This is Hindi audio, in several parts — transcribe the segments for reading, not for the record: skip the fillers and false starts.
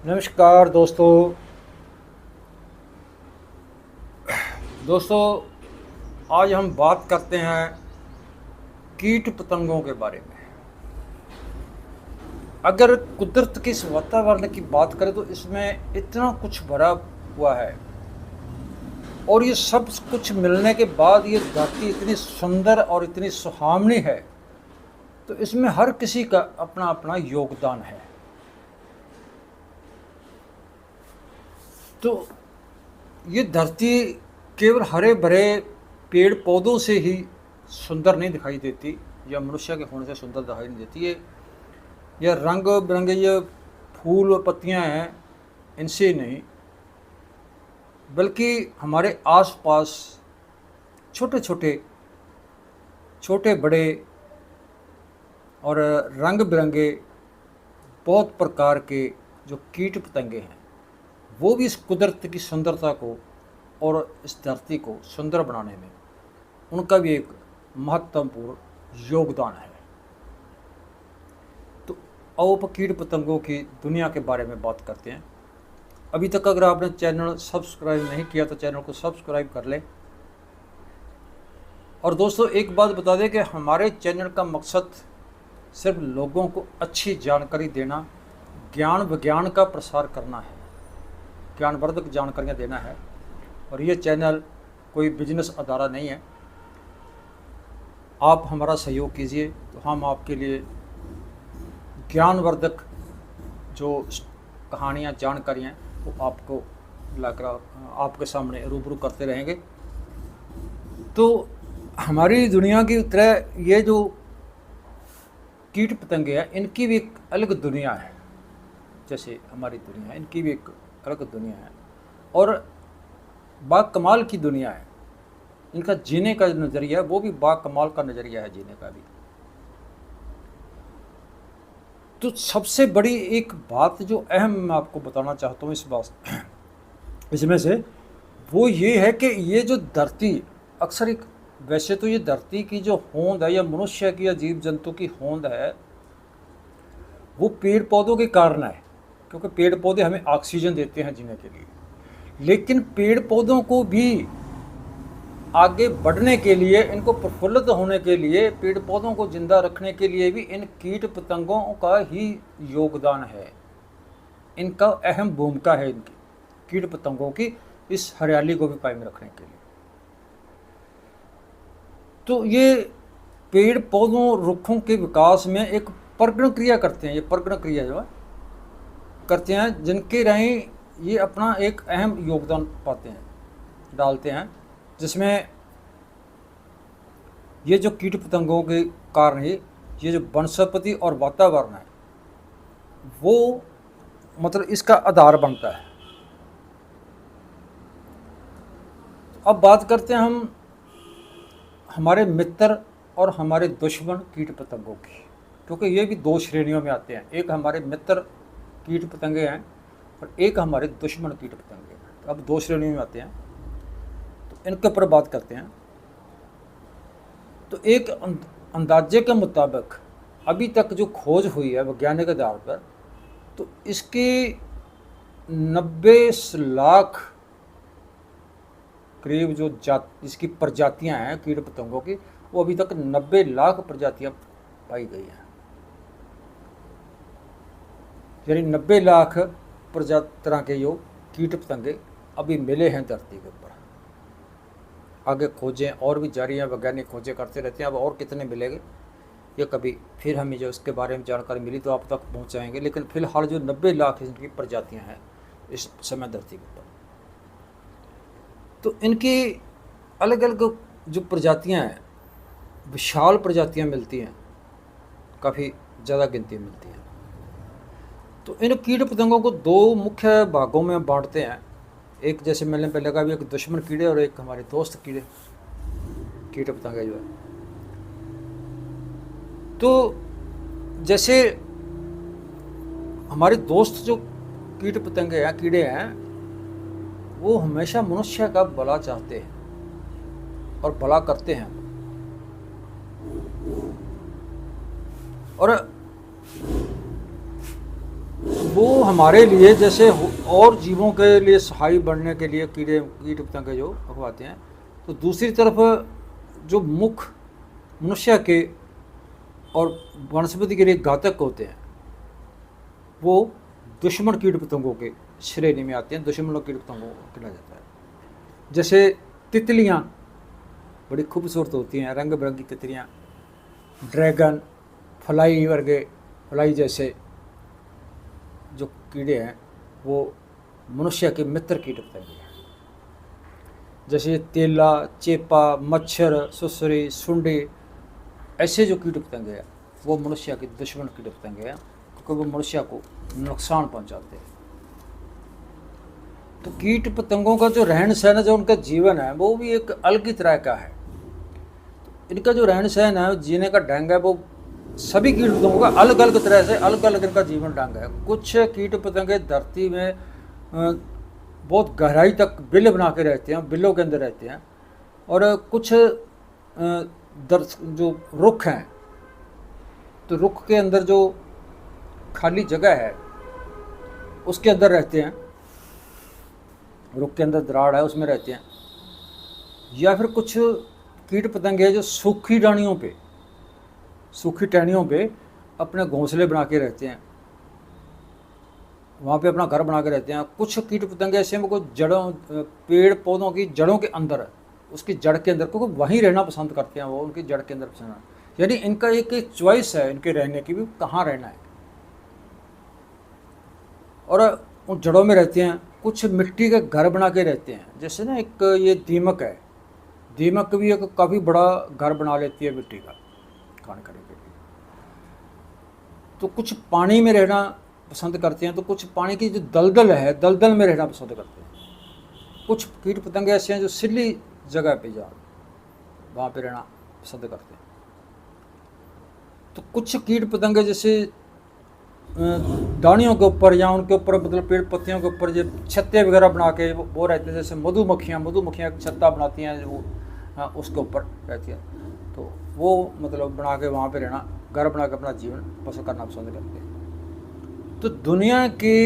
नमस्कार दोस्तों। आज हम बात करते हैं कीट पतंगों के बारे में। अगर कुदरत के इस वातावरण की बात करें तो इसमें इतना कुछ भरा हुआ है और ये सब कुछ मिलने के बाद ये धरती इतनी सुंदर और इतनी सुहावनी है, तो इसमें हर किसी का अपना अपना योगदान है। तो ये धरती केवल हरे भरे पेड़ पौधों से ही सुंदर नहीं दिखाई देती या मनुष्य के होने से सुंदर दिखाई नहीं देती। ये रंग बिरंगे ये फूल और पत्तियां हैं, इनसे नहीं, बल्कि हमारे आसपास छोटे छोटे छोटे बड़े और रंग बिरंगे बहुत प्रकार के जो कीट पतंगे हैं, वो भी इस कुदरत की सुंदरता को और इस धरती को सुंदर बनाने में उनका भी एक महत्वपूर्ण योगदान है। तो आओ कीट पतंगों की दुनिया के बारे में बात करते हैं। अभी तक अगर आपने चैनल सब्सक्राइब नहीं किया तो चैनल को सब्सक्राइब कर लें। और दोस्तों एक बात बता दें कि हमारे चैनल का मकसद सिर्फ लोगों को अच्छी जानकारी देना, ज्ञान विज्ञान का प्रसार करना है, ज्ञानवर्धक जानकारियाँ देना है। और ये चैनल कोई बिजनेस अदारा नहीं है। आप हमारा सहयोग कीजिए तो हम आपके लिए ज्ञानवर्धक जो कहानियाँ जानकारियाँ वो आपको लाकर आपके सामने रूबरू करते रहेंगे। तो हमारी दुनिया की तरह ये जो कीट पतंगे हैं, इनकी भी एक अलग दुनिया है। जैसे हमारी दुनिया है, इनकी भी एक अलग दुनिया है और बाकमाल की दुनिया है। इनका जीने का नज़रिया है वो भी बाकमाल का नज़रिया है जीने का भी। तो सबसे बड़ी एक बात जो अहम मैं आपको बताना चाहता हूँ इस बात इसमें से वो ये है कि ये जो धरती अक्सर एक, वैसे तो ये धरती की जो होंद है या मनुष्य की या जीव जंतु की होंद है वो पेड़ पौधों के कारण है, क्योंकि पेड़ पौधे हमें ऑक्सीजन देते हैं जीने के लिए। लेकिन पेड़ पौधों को भी आगे बढ़ने के लिए, इनको प्रफुल्लित होने के लिए, पेड़ पौधों को जिंदा रखने के लिए भी इन कीट पतंगों का ही योगदान है। इनका अहम भूमिका है इनकी, कीट पतंगों की, इस हरियाली को भी कायम रखने के लिए। तो ये पेड़ पौधों रुखों के विकास में एक परगण क्रिया करते हैं। ये परगण क्रिया जो है करते हैं, जिनके राਹੀਂ ये अपना एक अहम योगदान पाते हैं, डालते हैं, जिसमें ये जो कीट पतंगों के कारण ही ये जो वनस्पति और वातावरण है वो मतलब इसका आधार बनता है। अब बात करते हैं हम हमारे मित्र और हमारे दुश्मन कीट पतंगों की, क्योंकि ये भी दो श्रेणियों में आते हैं। एक हमारे मित्र कीट पतंगे हैं और एक हमारे दुश्मन कीट पतंगे हैं। तो अब दो श्रेणियों में आते हैं, तो इनके ऊपर बात करते हैं। तो एक अंदाजे के मुताबिक अभी तक जो खोज हुई है वैज्ञानिक आधार पर, तो इसकी 90 लाख करीब जो इसकी प्रजातियां हैं कीट पतंगों की, वो अभी तक 90 लाख प्रजातियां पाई गई हैं। यानी 90 लाख तरह के जो कीट पतंगे अभी मिले हैं धरती के ऊपर। आगे खोजें और भी जारी हैं, वैज्ञानिक खोजें करते रहते हैं। अब और कितने मिलेंगे ये कभी फिर हमें जो इसके बारे में जानकारी मिली तो आप तक पहुंचाएंगे। लेकिन फिलहाल जो 90 लाख इनकी प्रजातियां हैं इस समय धरती के ऊपर, तो इनकी अलग अलग जो प्रजातियां हैं, विशाल प्रजातियां मिलती हैं, काफ़ी ज़्यादा गिनती मिलती हैं। तो इन कीट पतंगों को दो मुख्य भागों में बांटते हैं। एक, जैसे मैंने पहले कहा, भी एक दुश्मन कीड़े और एक हमारे दोस्त कीड़े कीट पतंगे जो है। तो जैसे हमारे दोस्त जो कीट पतंगे हैं, कीड़े हैं, वो हमेशा मनुष्य का भला चाहते हैं और भला करते हैं। और वो हमारे लिए जैसे और जीवों के लिए सहाय बनने के लिए कीट पतंगे जो अखवाते हैं, तो दूसरी तरफ जो मुख्य मनुष्य के और वनस्पति के लिए घातक होते हैं वो दुश्मन कीट पतंगों के श्रेणी में आते हैं, दुश्मन कीट पतंगों को गिना जाता है। जैसे तितलियाँ बड़ी खूबसूरत होती हैं, रंग बिरंगी तितलियाँ, ड्रैगन, फ्लाई जैसे जो कीड़े हैं वो मनुष्य के मित्र कीट पतंगे हैं। जैसे तेला, चेपा, मच्छर, सुसरी, सुंडी, ऐसे जो कीट पतंगे हैं वो मनुष्य के दुश्मन कीट पतंगे हैं, क्योंकि वो मनुष्य को नुकसान पहुंचाते हैं। तो कीट पतंगों का जो रहन सहन है, जो उनका जीवन है, वो भी एक अलग ही तरह का है। तो इनका जो रहन सहन है, जीने का ढंग है, वो सभी कीट पतंगों का अलग अलग तरह से अलग अलग इनका जीवन ढंग है। कुछ कीट पतंगे धरती में बहुत गहराई तक बिल बना के रहते हैं, बिलों के अंदर रहते हैं, और कुछ जो रुख हैं, तो रुख के अंदर जो खाली जगह है उसके अंदर रहते हैं, रुख के अंदर दराड़ है उसमें रहते हैं। या फिर कुछ कीट पतंगे जो सूखी टहनियों पे अपने घोंसले बना के रहते हैं, वहाँ पे अपना घर बना के रहते हैं। कुछ कीट पतंगे ऐसे में कोई जड़ों, पेड़ पौधों की जड़ों के अंदर, उसकी जड़ के अंदर, क्योंकि वहीं रहना पसंद करते हैं वो, उनकी जड़ के अंदर पसंद, यानी इनका एक चॉइस है इनके रहने की भी, कहाँ रहना है, और उन जड़ों में रहते हैं। कुछ मिट्टी के घर बना के रहते हैं, जैसे ना एक ये दीमक है, दीमक भी एक काफ़ी बड़ा घर बना लेती है मिट्टी का खाने के लिए। तो कुछ पानी में रहना पसंद करते हैं, तो कुछ पानी की जो दलदल है, दलदल में रहना पसंद करते हैं। कुछ कीट पतंगे ऐसे हैं जो सिल्ली जगह पे जा वहाँ पे रहना पसंद करते हैं। तो कुछ कीट पतंगे जैसे डानियों के ऊपर या उनके ऊपर, मतलब पेड़ पत्तियों के ऊपर जो छत्ते वगैरह बना के वो रहते हैं। जैसे मधुमक्खियाँ छत्ता बनाती हैं, वो उसके ऊपर रहती है, तो वो मतलब बना के वहाँ पे रहना, घर बना के अपना जीवन पसंद करना पसंद करते हैं। तो दुनिया के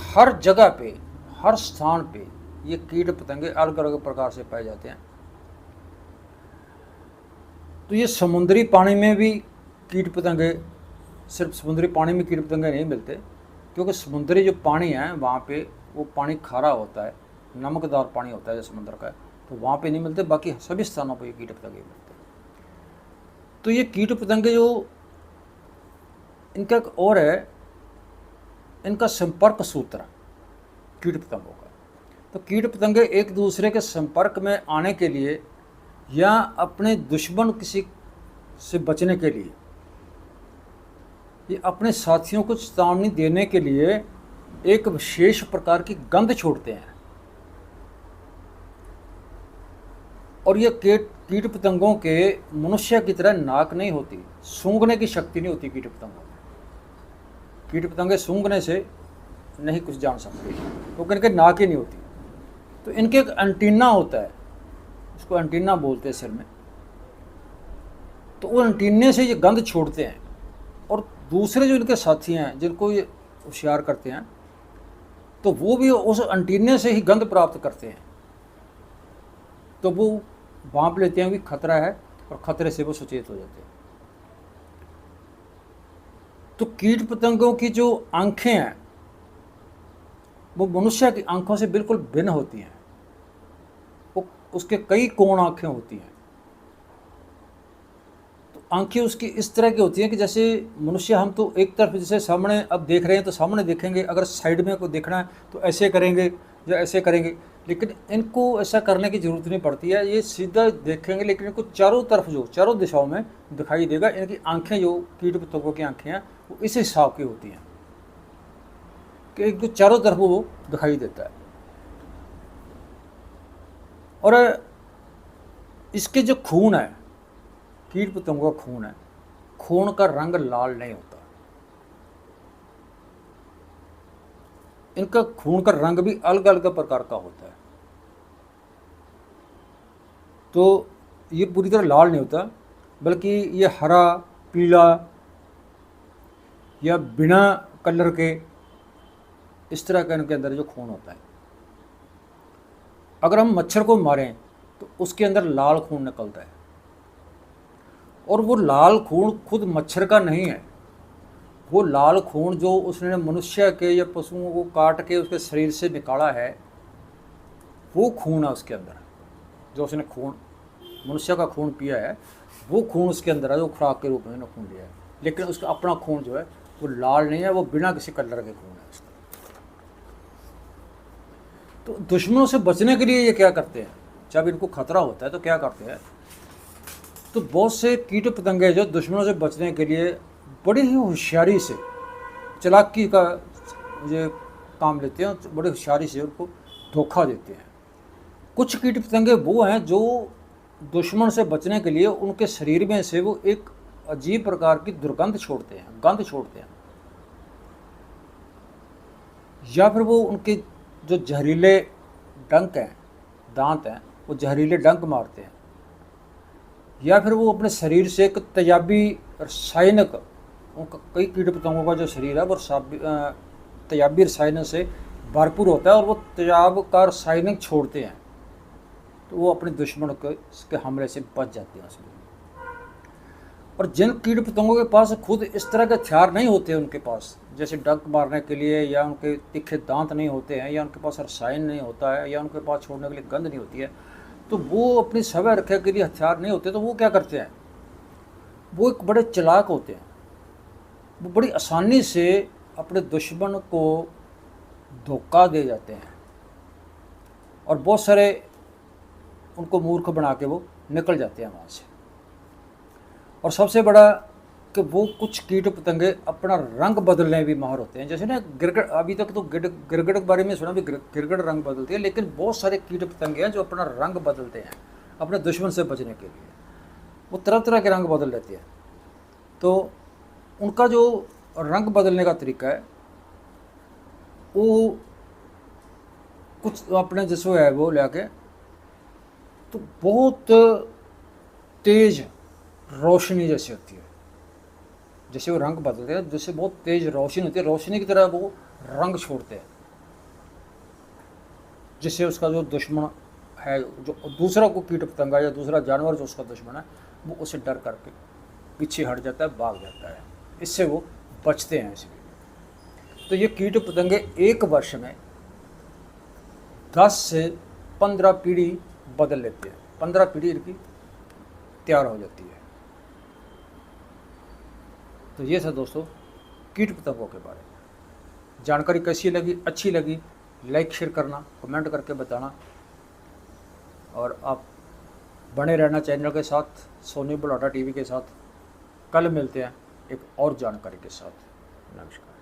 हर जगह पे, हर स्थान पे ये कीट पतंगे अलग अलग प्रकार से पाए जाते हैं। तो ये समुद्री पानी में भी कीट पतंगे, सिर्फ समुद्री पानी में कीट पतंगे नहीं मिलते, क्योंकि समुद्री जो पानी है वहाँ पे वो पानी खारा होता है, नमकदार पानी होता है समुद्र का, तो वहाँ पे नहीं मिलते। बाकी सभी स्थानों पर ये कीट पतंगे मिलते हैं। तो ये कीट पतंगे जो, इनका एक और है, इनका संपर्क सूत्र कीट पतंगों का। तो कीट पतंगे एक दूसरे के संपर्क में आने के लिए या अपने दुश्मन किसी से बचने के लिए, ये अपने साथियों को चेतावनी देने के लिए एक विशेष प्रकार की गंध छोड़ते हैं। और ये कीट पतंगों के मनुष्य की तरह नाक नहीं होती, सूंघने की शक्ति नहीं होती कीट पतंगों में। कीट पतंगे सूंघने से नहीं कुछ जान सकते, क्योंकि इनके नाक ही नहीं होती। तो इनके एक एंटीना होता है, उसको एंटीना बोलते हैं सिर में, तो वो एंटीने से ये गंध छोड़ते हैं। और दूसरे जो इनके साथी हैं जिनको ये होशियार करते हैं, तो वो भी उस एंटीने से ही गंध प्राप्त करते हैं, तो वो भांप लेते हैं कि खतरा है, और खतरे से वो सचेत हो जाते हैं। तो कीट पतंगों की जो आंखें हैं वो मनुष्य की आंखों से बिल्कुल भिन्न होती हैं। वो उसके कई कोण आंखें होती हैं। तो आंखें उसकी इस तरह की होती हैं कि जैसे मनुष्य, हम तो एक तरफ जैसे सामने अब देख रहे हैं तो सामने देखेंगे, अगर साइड में को देखना है तो ऐसे करेंगे या ऐसे करेंगे, लेकिन इनको ऐसा करने की ज़रूरत नहीं पड़ती है। ये सीधा देखेंगे, लेकिन इनको चारों तरफ जो चारों दिशाओं में दिखाई देगा। इनकी आंखें, जो कीट पतंगों की आंखें हैं, वो इस हिसाब की होती हैं कि इनको चारों तरफ वो दिखाई देता है। और इसके जो खून है, कीट पतंगों का खून है, खून का रंग लाल नहीं होता। इनका खून का रंग भी अलग अलग प्रकार का होता है। तो ये पूरी तरह लाल नहीं होता, बल्कि ये हरा, पीला या बिना कलर के इस तरह का इनके अंदर जो खून होता है। अगर हम मच्छर को मारें तो उसके अंदर लाल खून निकलता है, और वो लाल खून खुद मच्छर का नहीं है। वो लाल खून जो उसने मनुष्य के या पशुओं को काट के उसके शरीर से निकाला है, वो खून है उसके अंदर। जो उसने खून मनुष्य का खून पिया है, वो खून उसके अंदर है, जो खुराक के रूप में उसने खून लिया है। लेकिन उसका अपना खून जो है वो लाल नहीं है, वो बिना किसी कलर के खून है उसका। तो दुश्मनों से बचने के लिए ये क्या करते हैं, जब इनको खतरा होता है तो क्या करते हैं, तो बहुत से कीट पतंगे जो दुश्मनों से बचने के लिए बड़ी ही होशियारी से, चालाकी का ये काम लेते हैं, बड़ी होशियारी से उनको धोखा देते हैं। कुछ कीट पतंगे वो हैं जो दुश्मन से बचने के लिए उनके शरीर में से वो एक अजीब प्रकार की दुर्गंध छोड़ते हैं, गंध छोड़ते हैं, या फिर वो उनके जो जहरीले डंक हैं, दांत हैं, वो जहरीले डंक मारते हैं, या फिर वो अपने शरीर से एक तेजाबी रासायनिक, उनका कई कीट पतंगों का जो शरीर है वो तेजाबी रसायनों से भरपूर होता है, और वो तेजाब का रासायनिक छोड़ते हैं, तो वो अपने दुश्मन के हमले से बच जाते हैं उसमें। और जिन कीट पतंगों के पास खुद इस तरह के हथियार नहीं होते, उनके पास जैसे डंक मारने के लिए, या उनके तीखे दांत नहीं होते हैं, या उनके पास रसायन नहीं होता है, या उनके पास छोड़ने के लिए गंध नहीं होती है, तो वो अपनी समय रक्षा के लिए हथियार नहीं होते, तो वो क्या करते हैं, वो एक बड़े चालाक होते हैं। वो बड़ी आसानी से अपने दुश्मन को धोखा दे जाते हैं, और बहुत सारे उनको मूर्ख बना के वो निकल जाते हैं वहाँ से। और सबसे बड़ा कि वो कुछ कीट पतंगे अपना रंग बदलने भी माहिर होते हैं। जैसे ना गिरगिट, अभी तक तो गिरगिट के बारे में सुना भी, गिरगिट रंग बदलती है, लेकिन बहुत सारे कीट पतंगे हैं जो अपना रंग बदलते हैं अपने दुश्मन से बचने के लिए। वो तरह तरह के रंग बदल लेते हैं। तो उनका जो रंग बदलने का तरीका है, वो कुछ अपने जैसे है वो लेके, तो बहुत तेज रोशनी जैसी होती है, जैसे वो रंग बदलते हैं, जैसे बहुत तेज रोशनी होती है, रोशनी की तरह वो रंग छोड़ते हैं, जिससे उसका जो दुश्मन है, जो दूसरा को कीट पतंगा या दूसरा जानवर जो उसका दुश्मन है, वो उसे डर करके पीछे हट जाता है, भाग जाता है, इससे वो बचते हैं इसलिए। तो ये कीट पतंगे एक वर्ष में 10 से 15 पीढ़ी बदल लेते हैं, 15 पीढ़ी इनकी तैयार हो जाती है। तो ये था दोस्तों कीट पतंगों के बारे में। जानकारी कैसी लगी, अच्छी लगी, लाइक शेयर करना, कमेंट करके बताना, और आप बने रहना चैनल के साथ, सोनी बुलाटा टीवी के साथ। कल मिलते हैं एक और जानकारी के साथ। नमस्कार।